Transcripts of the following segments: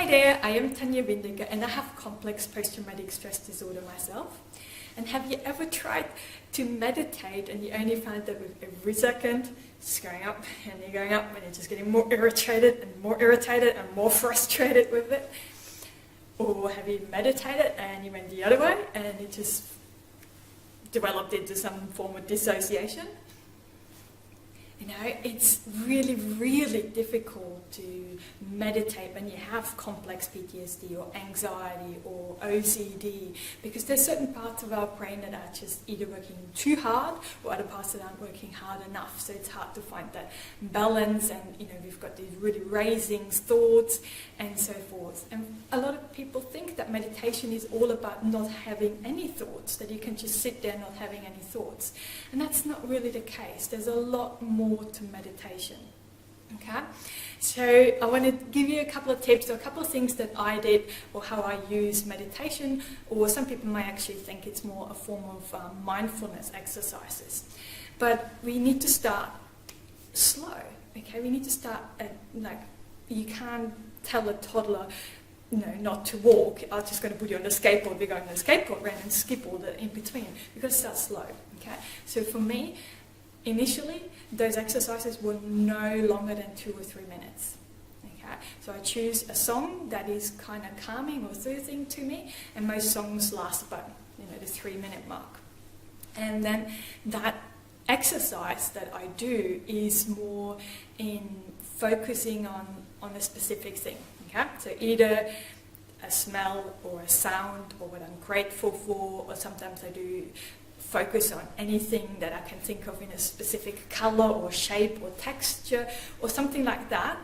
Hi there, I am Tanya Bindiger and I have complex post-traumatic stress disorder myself. And have you ever tried to meditate and you only find that with every second it's going up and you're going up and you're just getting more irritated and more frustrated with it? Or have you meditated and you went the other way and it just developed into some form of dissociation? You know, it's really, really difficult to meditate when you have complex PTSD or anxiety or OCD, because there's certain parts of our brain that are just either working too hard or other parts that aren't working hard enough. So it's hard to find that balance, and you know, we've got these really racing thoughts and so forth. And a lot of people think that meditation is all about not having any thoughts, that you can just sit there not having any thoughts. And that's not really the case. There's a lot more to meditation. Okay, so I want to give you a couple of tips or a couple of things that I did or how I use meditation, or some people might actually think it's more a form of mindfulness exercises. But we need to start slow. Okay, we need to start at, like, you can't tell a toddler, you know, not to walk. I'm just going to put you on the skateboard. We're going on the skateboard ramp and skip all the in between. You've got to start slow. Okay, so for me, initially, those exercises were no longer than 2 or 3 minutes. Okay, so I choose a song that is kind of calming or soothing to me, and most songs last about, you know, the 3-minute mark. And then that exercise that I do is more in focusing on a specific thing. Okay, so either a smell or a sound or what I'm grateful for, or sometimes I do focus on anything that I can think of in a specific color or shape or texture or something like that.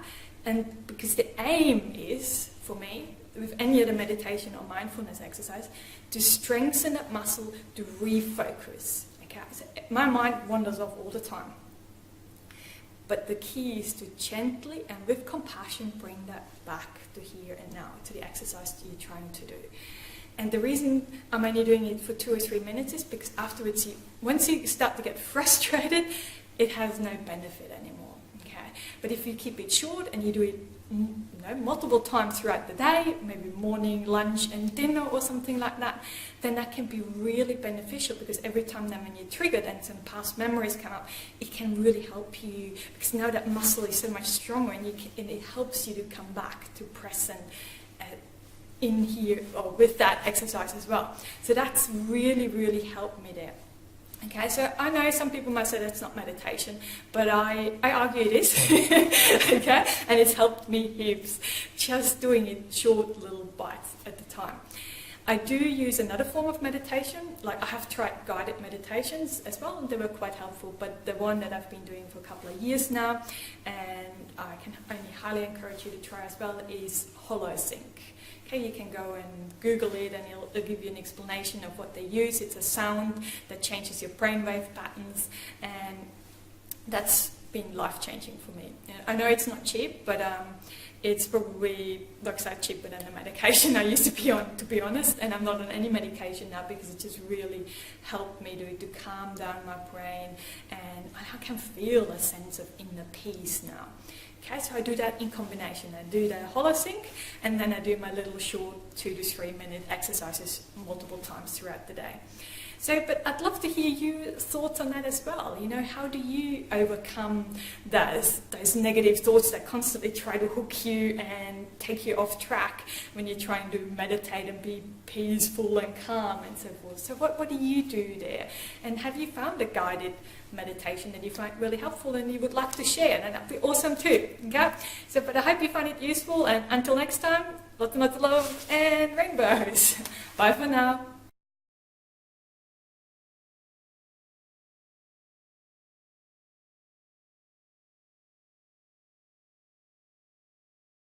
And because the aim is, for me, with any other meditation or mindfulness exercise, to strengthen that muscle, to refocus. Okay, so my mind wanders off all the time. But the key is to gently and with compassion bring that back to here and now, to the exercise that you're trying to do. And the reason I'm only doing it for 2 or 3 minutes is because afterwards, once you start to get frustrated, it has no benefit anymore. Okay, but if you keep it short and you do it, you know, multiple times throughout the day, maybe morning, lunch, and dinner, or something like that, then that can be really beneficial, because every time then when you're triggered and some past memories come up, it can really help you, because now that muscle is so much stronger, and it helps you to come back to present. In here, or with that exercise as well. So that's really, really helped me there. Okay, so I know some people might say that's not meditation, but I argue it is. Okay, and it's helped me heaps, just doing it short little bites at the time. I do use another form of meditation, like I have tried guided meditations as well, and they were quite helpful, but the one that I've been doing for a couple of years now, and I can only highly encourage you to try as well, is HoloSync. Okay, you can go and Google it and it'll give you an explanation of what they use. It's a sound that changes your brainwave patterns, and that's been life-changing for me. I know it's not cheap, but it's probably works out cheaper than the medication I used to be on, to be honest, and I'm not on any medication now because it just really helped me to calm down my brain, and I can feel a sense of inner peace now. Okay, so I do that in combination. I do the HoloSync, and then I do my little short 2 to 3 minute exercises multiple times throughout the day. So, but I'd love to hear your thoughts on that as well. You know, how do you overcome those negative thoughts that constantly try to hook you and take you off track when you're trying to meditate and be peaceful and calm and so forth? So what do you do there? And have you found a guided meditation that you find really helpful and you would like to share? And that'd be awesome too. Okay? So, but I hope you find it useful, and until next time, lots and lots of love and rainbows. Bye for now.